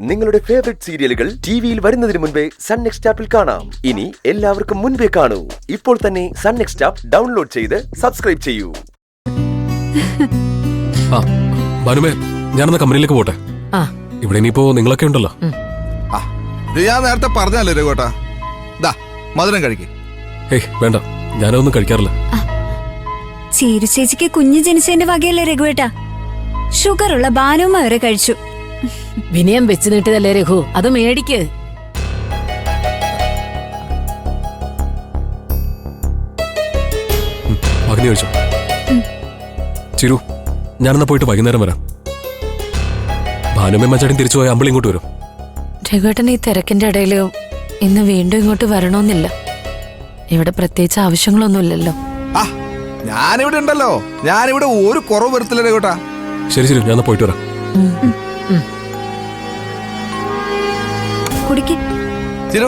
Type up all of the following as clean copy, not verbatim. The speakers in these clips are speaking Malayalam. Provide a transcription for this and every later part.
നിങ്ങളുടെ ഫേവറേറ്റ് സീരിയലുകൾ ടിവിയിൽ വരുന്നതിന് മുൻപേ സൺ നെക്സ്റ്റ് ആപ്പിൽ കാണാം. ഇനി എല്ലാവർക്കും മുൻപേ കാണൂ. ഇപ്പോൾ തന്നെ സൺ നെക്സ്റ്റ് ആപ്പ് ഡൗൺലോഡ് ചെയ്ത് സബ്സ്ക്രൈബ് ചെയ്യൂ. ഭാനുമേ, ഞാനെന്നാ കമ്പനിയിലേക്ക് പോട്ടെ. ഇവിടെ ഇനിയിപ്പോ നിങ്ങളൊക്കെ ഉണ്ടല്ലോ. ഞാൻ നേരത്തെ പറഞ്ഞല്ലേ രഘുവേട്ടാ, മധുരം കഴിക്കേ. ഏയ് വേണ്ട, ഞാനതൊന്നും കഴിക്കാറില്ല. ചീരു ചേച്ചിക്ക് കുഞ്ഞ് ജനിച്ചതിന്റെ വകയല്ലേ രഘുവേട്ടാ. ഷുഗർ ഉള്ള ബാനുമ്മ വരെ കഴിച്ചു. വിനയം വെച്ച് നീട്ടിയതല്ലേ രഘു, അത് മേടിക്ക്. പകുതി കഴിച്ചോ. ചിരു, ഞാനെന്നാ പോയിട്ട് വൈകുന്നേരം വരാം. ഭാനുമേ മച്ചാടി തിരിച്ചു പോയ അമ്പിളി ഇങ്ങോട്ട് വരും. രഘുവേട്ടൻ ഈ തിരക്കിന്റെ ഇടയില് ഇന്ന് വീണ്ടും ഇങ്ങോട്ട് വരണമെന്നില്ല. ഇവിടെ പ്രത്യേകിച്ച് ആവശ്യങ്ങളൊന്നുമില്ലല്ലോ. ഞാനിവിടെ ഉണ്ടല്ലോ, ഞാനിവിടെ ഒരു കുറവ് വരുത്തില്ല രഘുവേട്ടാ. ശരി ശരി, ഞാൻ പോയിട്ട് വരാം. ചിരു,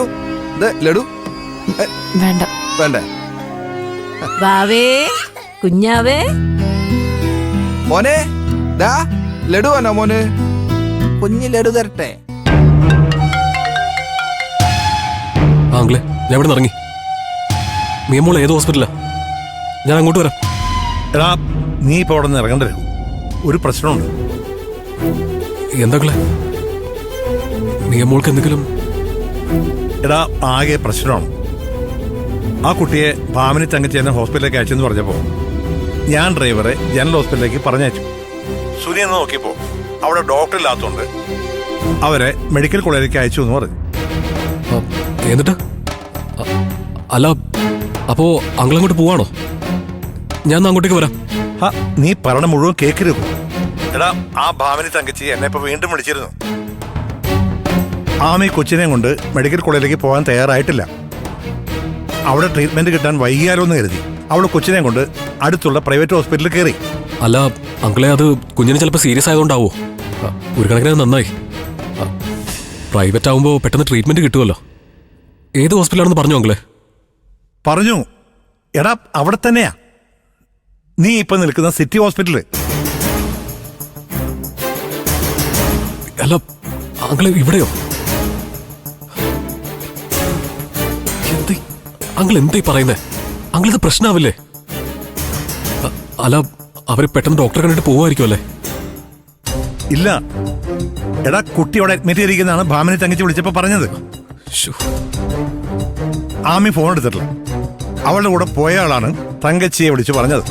ലഡു വേണ്ട വേണ്ടേ? വാവേ കുഞ്ഞാവേ മോനെ, ലഡു വേണോ മോന്? കുഞ്ഞി ലഡു തരട്ടെ. ആംഗ്ലേ, ഞാൻ ഇവിടെ ഇറങ്ങി. മിയമോൾ ഏത് ഹോസ്പിറ്റലാ? ഞാൻ അങ്ങോട്ട് വരാം. എടാ, നീ ഇപ്പൊ അവിടെ നിന്ന് ഇറങ്ങണ്ട. ഒരു പ്രശ്നമുണ്ട്. എന്താക്കളെ, മിയമോൾക്ക് എന്തെങ്കിലും? എടാ, ആകെ പ്രശ്നമാണ്. ആ കുട്ടിയെ ഭാമിനി തങ്കച്ചി എന്നെ ഹോസ്പിറ്റലിലേക്ക് അയച്ചെന്ന് പറഞ്ഞപ്പോ ഞാൻ ഡ്രൈവറെ ജനറൽ ഹോസ്പിറ്റലിലേക്ക് പറഞ്ഞയച്ചു. സുനി എന്ന് നോക്കിയപ്പോ അവിടെ ഡോക്ടർ ഇല്ലാത്തതുകൊണ്ട് അവരെ മെഡിക്കൽ കോളേജിലേക്ക് അയച്ചു എന്ന് പറഞ്ഞു. എന്നിട്ട്? അല്ല, അപ്പോ അങ്കിളങ്ങോട്ട് പോവാണോ? ഞാൻ അങ്ങോട്ടേക്ക് വരാം. നീ പറഞ്ഞ മുഴുവൻ കേക്കരുത്. എടാ, ആ ഭാമിനി തങ്കച്ചി എന്നെ ഇപ്പൊ വീണ്ടും വിളിച്ചിരുന്നു. ആമി കൊച്ചിനെയും കൊണ്ട് മെഡിക്കൽ കോളേജിലേക്ക് പോകാൻ തയ്യാറായിട്ടില്ല. അവിടെ ട്രീറ്റ്മെന്റ് കിട്ടാൻ വൈകിയാലോ എന്ന് കരുതി അവള് കൊച്ചിനെയും കൊണ്ട് അടുത്തുള്ള പ്രൈവറ്റ് ഹോസ്പിറ്റലിൽ കയറി. അല്ല അങ്കിളെ, അത് കുഞ്ഞിന് ചിലപ്പോൾ സീരിയസ് ആയതുകൊണ്ടാവോ? ഒരു കണക്കിന് നന്നായി. പ്രൈവറ്റ് ആവുമ്പോൾ പെട്ടെന്ന് ട്രീറ്റ്മെന്റ് കിട്ടുമല്ലോ. ഏത് ഹോസ്പിറ്റലാണെന്ന് പറഞ്ഞു അങ്കിളെ? പറഞ്ഞു. എടാ, അവിടെ തന്നെയാ നീ ഇപ്പൊ നിൽക്കുന്ന സിറ്റി ഹോസ്പിറ്റല്. അല്ല അങ്കിളെ, ഇവിടെയോ? അങ്കിൾ എന്തായി പറയുന്നേ? അങ്കിളിത് പ്രശ്നമാവില്ലേ? അല്ല, അവര് പെട്ടെന്ന് ഡോക്ടറെ കണ്ടിട്ട് പോവായിരിക്കും അല്ലേ? ഇല്ല. എടാ, കുട്ടി അവിടെ അഡ്മിറ്റ് ചെയ്തിരിക്കുന്നതാണ് ഭാമിനി തങ്കച്ചി വിളിച്ചപ്പോ പറഞ്ഞത്. ആമി ഫോൺ എടുത്തിട്ടില്ല. അവളുടെ കൂടെ പോയ ആളാണ് തങ്കച്ചിയെ വിളിച്ചു പറഞ്ഞത്.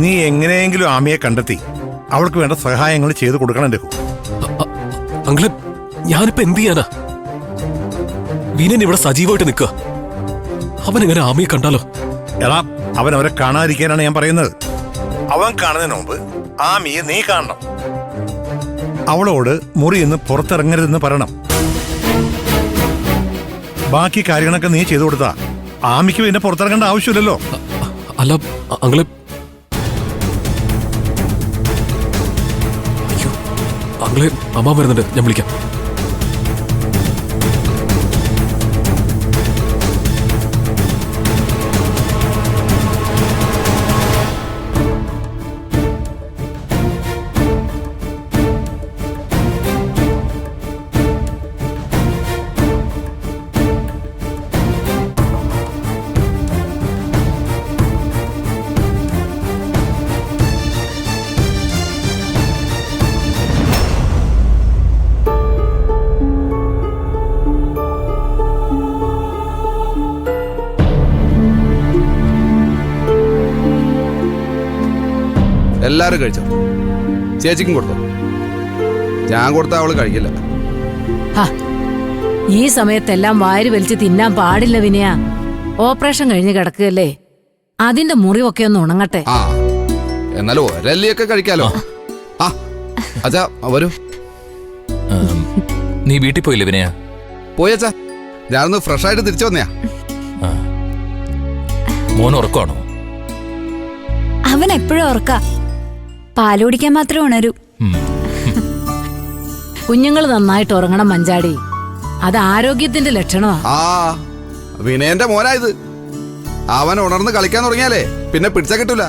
നീ എങ്ങനെയെങ്കിലും ആമിയെ കണ്ടെത്തി അവൾക്ക് വേണ്ട സഹായങ്ങൾ ചെയ്തു കൊടുക്കണം. രഘു, അങ്കിളെ, ഞാനിപ്പോ എന്ത് ചെയ്യാനാ? വിനയൻ ഇവിടെ സജീവമായിട്ട് നിൽക്കുക. അവൻ എങ്ങനെ ആമിയെ കണ്ടാലോ? എടാ, അവൻ അവരെ കാണാതിരിക്കാനാണ് ഞാൻ പറയുന്നത്. അവൻ കാണുന്നതിന് മുമ്പ് ആമിയെ നീ കാണണം. അവളോട് മുറിയിൽ നിന്ന് പുറത്തിറങ്ങരുതെന്ന് പറയണം. ബാക്കി കാര്യങ്ങളൊക്കെ നീ ചെയ്തു കൊടുത്താ ആമിക്ക് പിന്നെ പുറത്തിറങ്ങേണ്ട ആവശ്യമില്ലല്ലോ. അല്ല അങ്കിളെ, അങ്കിളെ, അമ്മ വരുന്നുണ്ട്, ഞാൻ വിളിക്കാം. എല്ലാരും കഴിച്ചോ? ചേച്ചിക്കും കൊടുത്തോ? ഞാൻ കൊടുത്ത അവള് കഴിക്കില്ല. ഈ സമയത്തെല്ലാം വാരി വലിച്ച് തിന്നാൻ പാടില്ല വിനയ. ഓപ്പറേഷൻ കഴിഞ്ഞ് കിടക്കുകയല്ലേ, അതിന്റെ മുറിവൊക്കെ ഒന്ന് ഉണങ്ങട്ടെ. എന്നാലും ഒരല്ലിയൊക്കെ കഴിക്കാലോ. അച്ഛാ വരൂ. നീ വീട്ടിൽ പോയില്ലേ വിനയ? പോയച്ചാ, ഞാനൊന്ന് ഫ്രഷ് ആയിട്ട് തിരിച്ചു വന്നയാ. മോൻ ഉറക്കമാണോ? അവൻ എപ്പോഴും ഉറക്ക. പാല് കുടിക്കാൻ മാത്രമേ ഉണരൂ. കുഞ്ഞുങ്ങൾ നന്നായിട്ട് ഉറങ്ങണം മഞ്ചാടി, അത് ആരോഗ്യത്തിന്റെ ലക്ഷണമാ. വിനയന്റെ മോനായത്. അവൻ ഉണർന്ന് കളിക്കാൻ തുടങ്ങിയാലേ പിന്നെ പിടിച്ചാ കിട്ടൂല.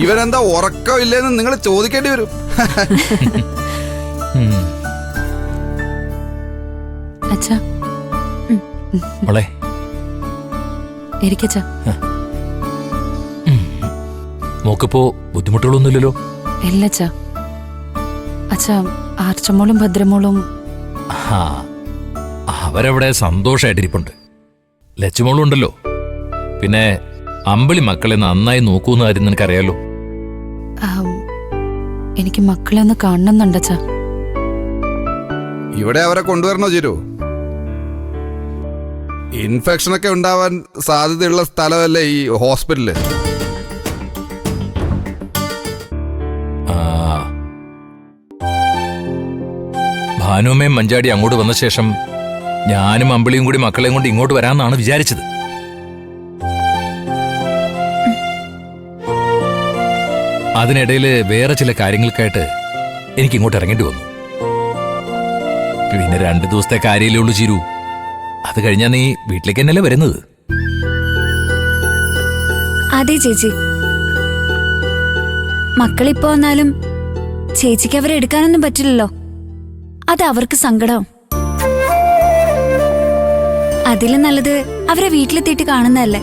ഇവനെന്താ ഉറക്കം ഇല്ലേന്ന് നിങ്ങൾ ചോദിക്കേണ്ടി വരും. അച്ഛാ. മോളെ ഇരിക്കച്ചാ. മോക്കിപ്പോ ബുദ്ധിമുട്ടുകളൊന്നുമില്ലല്ലോ? ഇല്ലച്ചാ. അച്ഛാ, ആർച്ചമോളും ഭദ്രമോളും ആ, അവരവിടെ സന്തോഷമായിട്ടിരിപ്പുണ്ട്. ലച്ചുമോളും ഉണ്ടല്ലോ. പിന്നെ അമ്പിളി മക്കളെ നന്നായി നോക്കൂന്ന കാര്യം നിനക്കറിയാലോ. എനിക്ക് മക്കളെ ഒന്ന് കാണണമെന്നുണ്ടച്ചാ. ഇവിടെ അവരെ കൊണ്ടുവരണോ ചിരു? ഇൻഫെക്ഷനൊക്കെ ഉണ്ടാവാൻ സാധ്യതയുള്ള സ്ഥലമല്ലേ ഈ ഹോസ്പിറ്റല്? ഭാനുമ്മയും മഞ്ചാടി അങ്ങോട്ട് വന്ന ശേഷം ഞാനും അമ്പിളിയും കൂടി മക്കളെയും കൊണ്ട് ഇങ്ങോട്ട് വരാമെന്നാണ് വിചാരിച്ചത്. അതിനിടയിൽ വേറെ ചില കാര്യങ്ങൾക്കായിട്ട് എനിക്ക് ഇങ്ങോട്ട് ഇറങ്ങേണ്ടി വന്നു. പിന്നെ 2 ദിവസത്തെ കാര്യമല്ലേ ഉള്ളൂ ചിരു. അത് കഴിഞ്ഞാ നീ വീട്ടിലേക്ക് തന്നെയല്ലേ വരുന്നത്? അതെ ചേച്ചി, മക്കളിപ്പോ വന്നാലും ചേച്ചിക്ക് അവരെ എടുക്കാനൊന്നും പറ്റില്ലല്ലോ. അത് അവർക്ക് സങ്കടം. അതിലും നല്ലത് അവരെ വീട്ടിലെത്തിയിട്ട് കാണുന്നതല്ലേ.